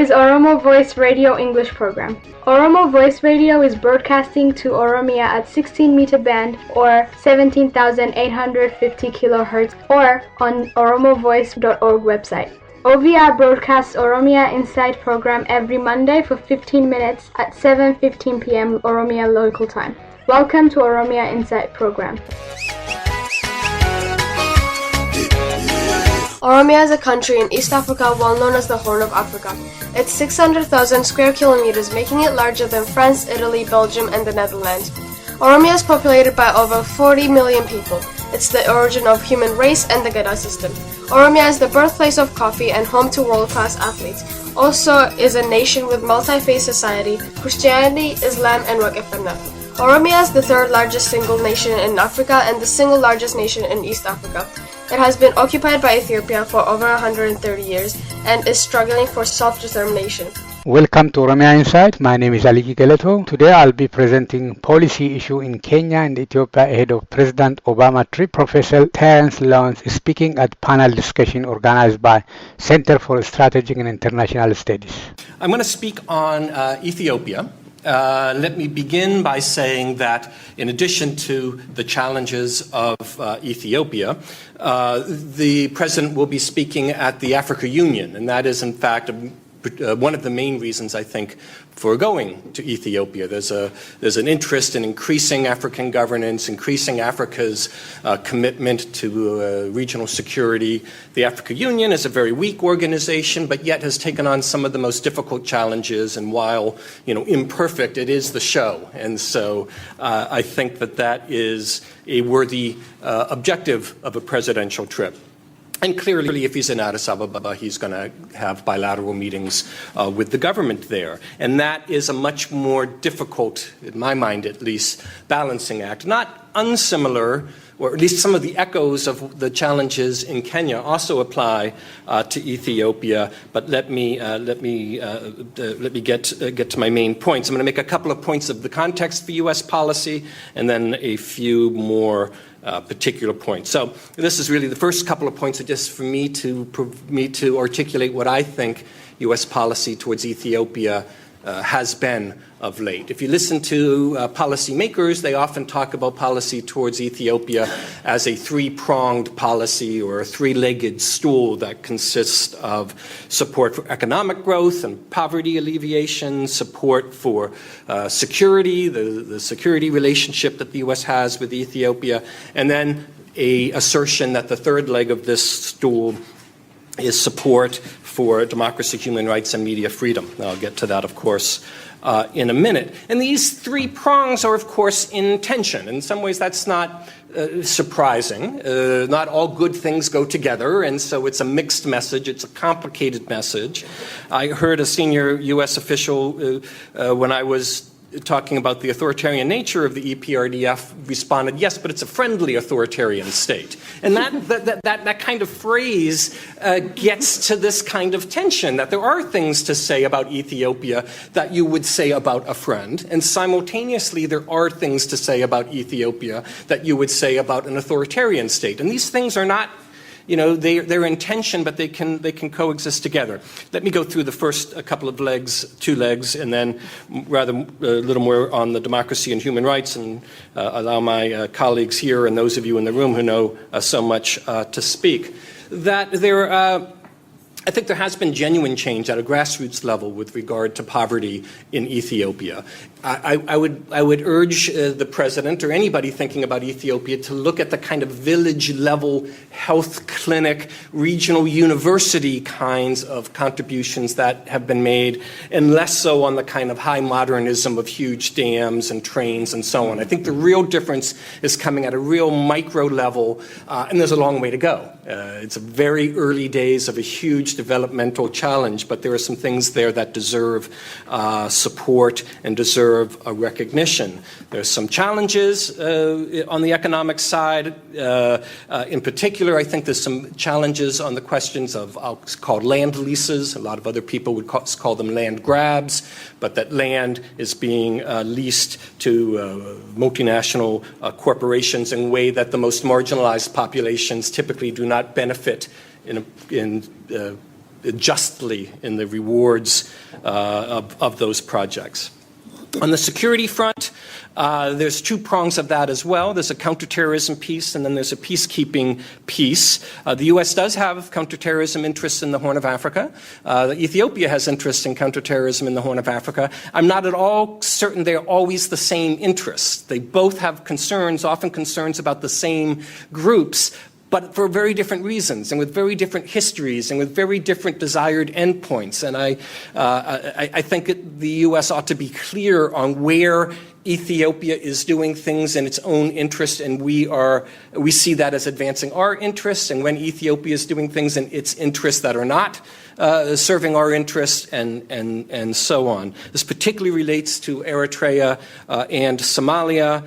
is Oromo Voice Radio English program. Oromo Voice Radio is broadcasting to Oromia at 16-meter band or 17,850 kilohertz or on oromovoice.org website. OVR broadcasts Oromia Insight program every Monday for 15 minutes at 7:15 p.m. Oromia local time. Welcome to Oromia Insight program. Oromia is a country in East Africa well known as the Horn of Africa. It's 600,000 square kilometers, making it larger than France, Italy, Belgium, and the Netherlands. Oromia is populated by over 40 million people. It's the origin of human race and the Gada system. Oromia is the birthplace of coffee and home to world-class athletes. Also is a nation with multi-faith society, Christianity, Islam, and Waqf. Oromia is the third largest single nation in Africa and the single largest nation in East Africa. It has been occupied by Ethiopia for over 130 years and is struggling for self-determination. Welcome to Oromia Insight. My name is Ali Geleto. Today I'll be presenting policy issue in Kenya and Ethiopia ahead of President Obama trip. Professor Terrence Lyons is speaking at panel discussion organized by Center for Strategic and International Studies. I'm going to speak on Ethiopia. Let me begin by saying that in addition to the challenges of Ethiopia, the President will be speaking at the Africa Union, and that is in fact one of the main reasons, I think, for going to Ethiopia. There's an interest in increasing African governance, increasing Africa's commitment to regional security. The Africa Union is a very weak organization, but yet has taken on some of the most difficult challenges. And while imperfect, it is the show. And so I think that is a worthy objective of a presidential trip. And clearly, if he's in Addis Ababa, he's going to have bilateral meetings with the government there. And that is a much more difficult, in my mind at least, balancing act. Not unsimilar, or at least some of the echoes of the challenges in Kenya also apply to Ethiopia. But let me get to my main points. I'm going to make a couple of points of the context for U.S. policy, and then a few more particular points. So this is really the first couple of points are just for me to articulate what I think U.S. policy towards Ethiopia has been of late. If you listen to policymakers, they often talk about policy towards Ethiopia as a three-pronged policy or a three-legged stool that consists of support for economic growth and poverty alleviation, support for security, the security relationship that the U.S. has with Ethiopia, and then an assertion that the third leg of this stool is support for democracy, human rights, and media freedom. I'll get to that, of course, in a minute. And these three prongs are, of course, in tension. In some ways, that's not surprising. Not all good things go together, and so it's a mixed message. It's a complicated message. I heard a senior U.S. official when I was talking about the authoritarian nature of the EPRDF responded, yes, but it's a friendly authoritarian state. And that kind of phrase gets to this kind of tension, that there are things to say about Ethiopia that you would say about a friend, and simultaneously there are things to say about Ethiopia that you would say about an authoritarian state. And these things are not they're in tension, but they can coexist together. Let me go through the first couple of two legs, and then rather a little more on the democracy and human rights, and allow my colleagues here and those of you in the room who know so much to speak. I think there has been genuine change at a grassroots level with regard to poverty in Ethiopia. I would urge the president or anybody thinking about Ethiopia to look at the kind of village-level health clinic, regional university kinds of contributions that have been made, and less so on the kind of high modernism of huge dams and trains and so on. I think the real difference is coming at a real micro level, and there's a long way to go. It's very early days of a huge developmental challenge, but there are some things there that deserve support and deserve a recognition. There's some challenges on the economic side. In particular, I think there's some challenges on the questions of, I'll call land leases. A lot of other people would call them land grabs, but that land is being leased to multinational corporations in a way that the most marginalized populations typically do not benefit in justly in the rewards of those projects. On the security front, there's two prongs of that as well. There's a counterterrorism piece, and then there's a peacekeeping piece. The U.S. does have counterterrorism interests in the Horn of Africa. Ethiopia has interests in counterterrorism in the Horn of Africa. I'm not at all certain they're always the same interests. They both have concerns, often concerns about the same groups, but for very different reasons and with very different histories and with very different desired endpoints. And I think the U.S. ought to be clear on where Ethiopia is doing things in its own interest, and we see that as advancing our interests, and when Ethiopia is doing things in its interests that are not serving our interests, and so on. This particularly relates to Eritrea and Somalia.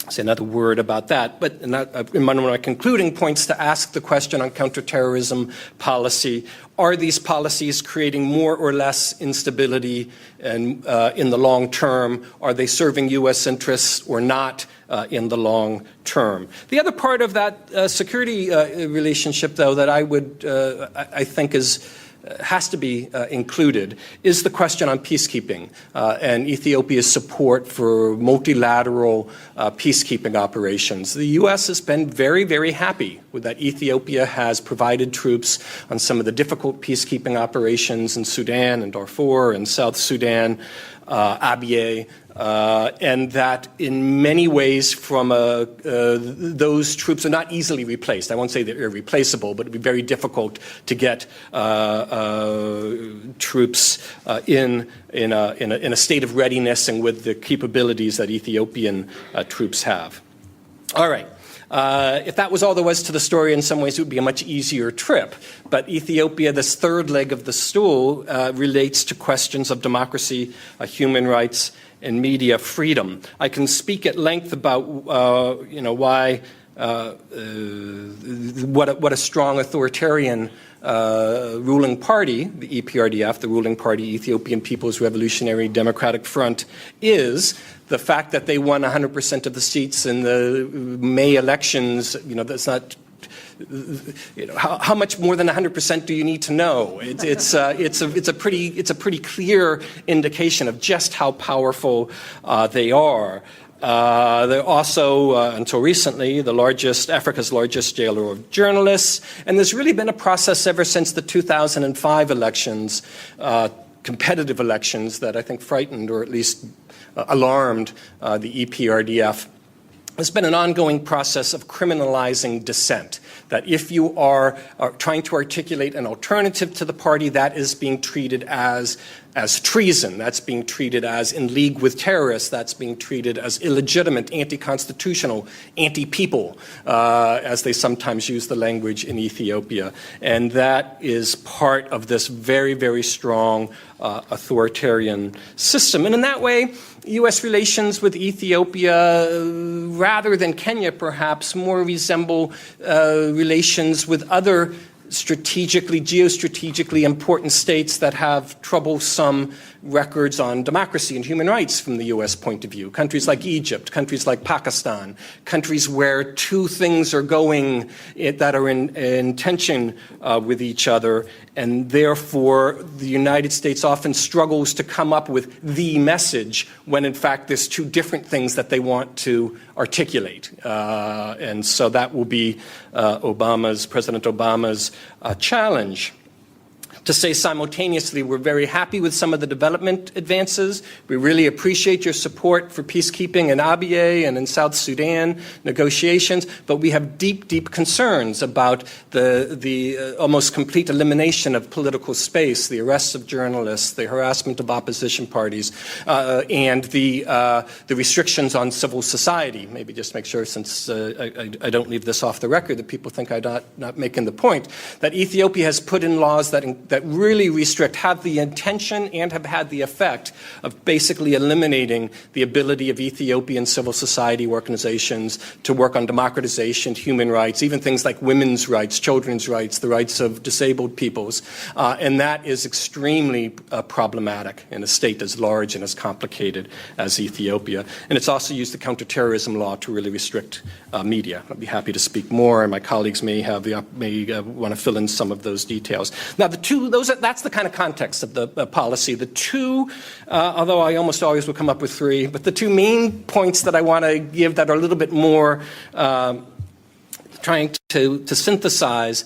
Say another word about that, but in one of my concluding points to ask the question on counterterrorism policy: are these policies creating more or less instability in the long term? Are they serving U.S. interests or not in the long term? The other part of that security relationship, though, that I think has to be included is the question on peacekeeping and Ethiopia's support for multilateral peacekeeping operations. The U.S. has been very, very happy with that Ethiopia has provided troops on some of the difficult peacekeeping operations in Sudan and Darfur and South Sudan, Abyei, and that in many ways those troops are not easily replaced. I won't say they're irreplaceable, but it would be very difficult to get troops in a state of readiness and with the capabilities that Ethiopian troops have. All right. If that was all there was to the story, in some ways it would be a much easier trip. But Ethiopia, this third leg of the stool, relates to questions of democracy, human rights, and media freedom. I can speak at length about why what a strong authoritarian ruling party, the EPRDF, the ruling party, Ethiopian People's Revolutionary Democratic Front, is. The fact that they won 100% of the seats in the May elections, that's not. How much more than 100% do you need to know? It's a pretty clear indication of just how powerful they are. They're also, until recently, Africa's largest jailer of journalists, and there's really been a process ever since the 2005 elections, competitive elections, that I think frightened or at least alarmed the EPRDF. There's been an ongoing process of criminalizing dissent, that if you are trying to articulate an alternative to the party, that is being treated as treason, that's being treated as in league with terrorists, that's being treated as illegitimate, anti-constitutional, anti-people, as they sometimes use the language in Ethiopia. And that is part of this very, very strong authoritarian system. And in that way, U.S. relations with Ethiopia, rather than Kenya perhaps, more resemble relations with other geostrategically important states that have troublesome records on democracy and human rights from the U.S. point of view. Countries like Egypt, countries like Pakistan, countries where two things are going that are in tension with each other, and therefore the United States often struggles to come up with the message when in fact there's two different things that they want to articulate. And so that will be President Obama's challenge. To say simultaneously, we're very happy with some of the development advances. We really appreciate your support for peacekeeping in Abyei and in South Sudan negotiations, but we have deep, deep concerns about the almost complete elimination of political space, the arrests of journalists, the harassment of opposition parties, and the restrictions on civil society. Maybe just make sure, since I don't leave this off the record, that people think I'm not making the point, that Ethiopia has put in laws that that really restrict, have the intention and have had the effect of basically eliminating the ability of Ethiopian civil society organizations to work on democratization, human rights, even things like women's rights, children's rights, the rights of disabled peoples. And that is extremely problematic in a state as large and as complicated as Ethiopia. And it's also used the counterterrorism law to really restrict media. I'd be happy to speak more, and my colleagues may want to fill in some of those details. Now, that's the kind of context of the policy. The two, although I almost always will come up with three, but the two main points that I want to give that are a little bit more trying to synthesize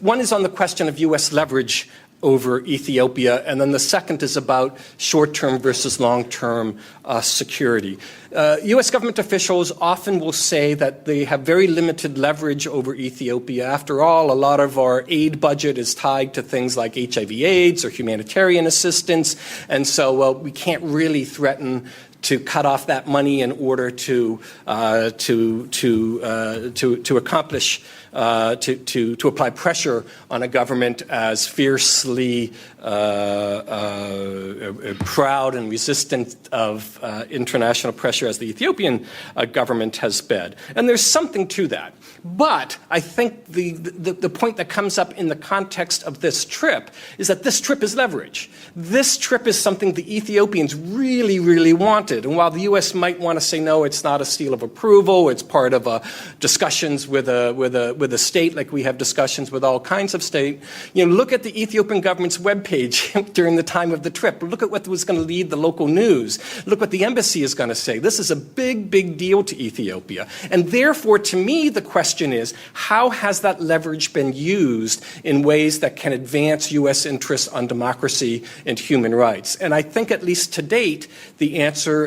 one is on the question of U.S. leverage over Ethiopia, and then the second is about short-term versus long-term security. U.S. government officials often will say that they have very limited leverage over Ethiopia. After all, a lot of our aid budget is tied to things like HIV/AIDS or humanitarian assistance, and so we can't really threaten to cut off that money in order to accomplish to apply pressure on a government as fiercely proud and resistant of international pressure as the Ethiopian government has been. And there's something to that. But I think the point that comes up in the context of this trip is that this trip is leverage. This trip is something the Ethiopians really, really wanted. And while the U.S. might want to say, no, it's not a seal of approval, it's part of discussions with a state, like we have discussions with all kinds of state. Look at the Ethiopian government's webpage during the time of the trip. Look at what was going to lead the local news. Look what the embassy is going to say. This is a big, big deal to Ethiopia. And therefore, to me, the question is, how has that leverage been used in ways that can advance U.S. interests on democracy and human rights? And I think, at least to date, the answer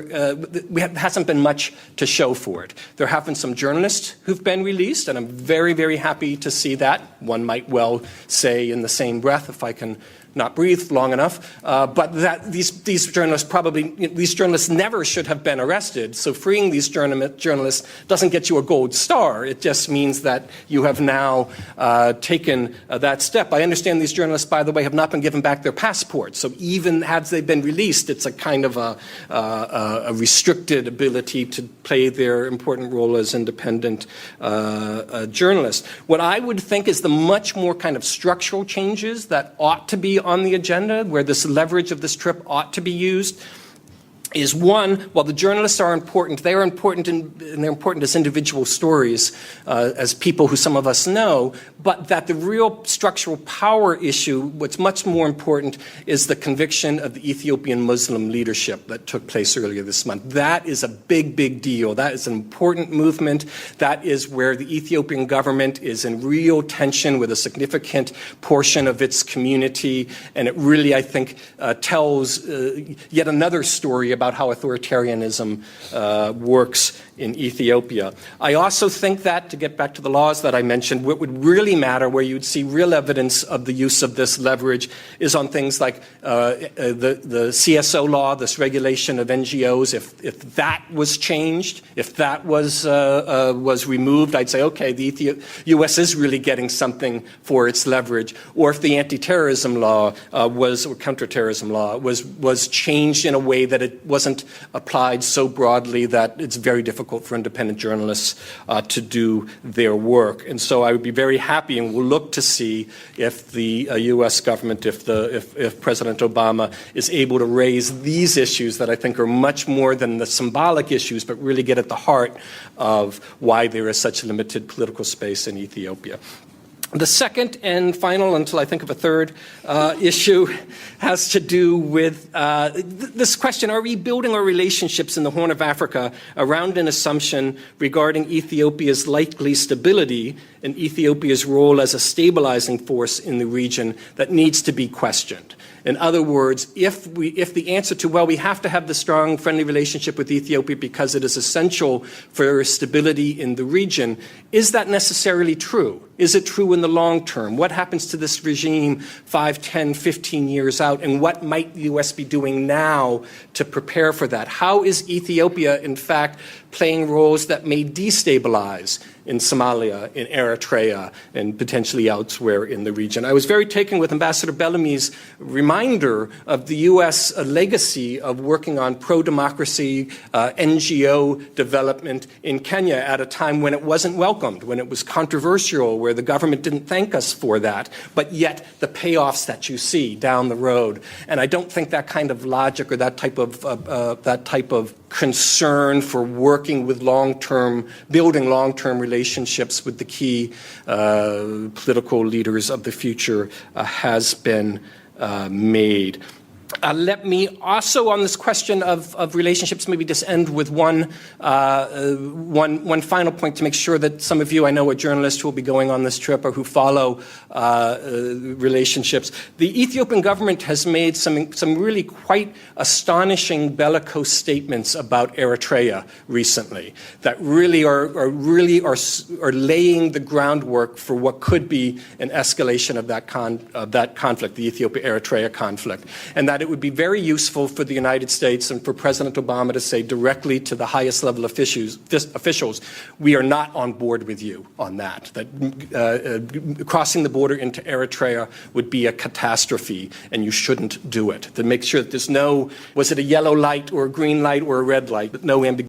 hasn't been much to show for it. There have been some journalists who've been released, and I'm very, very happy to see that. One might well say in the same breath, if I can not breathe long enough, but that these journalists never should have been arrested. So freeing these journalists doesn't get you a gold star. It just means that you have now taken that step. I understand these journalists, by the way, have not been given back their passports. So even as they've been released, it's a kind of a restricted ability to play their important role as independent journalists. What I would think is the much more kind of structural changes that ought to be on the agenda, where this leverage of this trip ought to be used, is one, while the journalists are important, they are important and they're important as individual stories, as people who some of us know, but that the real structural power issue, what's much more important, is the conviction of the Ethiopian Muslim leadership that took place earlier this month. That is a big, big deal. That is an important movement. That is where the Ethiopian government is in real tension with a significant portion of its community, and it really, I think, tells yet another story about how authoritarianism works in Ethiopia. I also think that, to get back to the laws that I mentioned, what would really matter, where you'd see real evidence of the use of this leverage, is on things like the CSO law, this regulation of NGOs. If that was changed, if that was removed, I'd say, okay, the U.S. is really getting something for its leverage. Or if the anti-terrorism law or counterterrorism law was changed in a way that it wasn't applied so broadly that it's very difficult for independent journalists to do their work. And so I would be very happy, and we'll look to see if the U.S. government, if President Obama is able to raise these issues that I think are much more than the symbolic issues, but really get at the heart of why there is such limited political space in Ethiopia. The second and final, until I think of a third issue, has to do with this question: are we building our relationships in the Horn of Africa around an assumption regarding Ethiopia's likely stability and Ethiopia's role as a stabilizing force in the region that needs to be questioned? In other words, if the answer to, well, we have to have the strong, friendly relationship with Ethiopia because it is essential for stability in the region, is that necessarily true? Is it true in the long term? What happens to this regime 5, 10, 15 years out? And what might the U.S. be doing now to prepare for that? How is Ethiopia, in fact, playing roles that may destabilize in Somalia, in Eritrea, and potentially elsewhere in the region? I was very taken with Ambassador Bellamy's reminder of the U.S. legacy of working on pro-democracy NGO development in Kenya at a time when it wasn't welcomed, when it was controversial, where the government didn't thank us for that, but yet the payoffs that you see down the road. And I don't think that kind of logic or that type of concern for working with building long-term relationships with the key political leaders of the future has been made. Let me also, on this question of relationships, maybe just end with one final point to make sure that some of you, I know, are journalists who will be going on this trip or who follow relationships. The Ethiopian government has made some really quite astonishing bellicose statements about Eritrea recently that really are laying the groundwork for what could be an escalation of that conflict, the Ethiopia-Eritrea conflict, and that it would be very useful for the United States and for President Obama to say directly to the highest level officials, we are not on board with you on that, that crossing the border into Eritrea would be a catastrophe and you shouldn't do it, to make sure that there's no, was it a yellow light or a green light or a red light, but no ambiguity.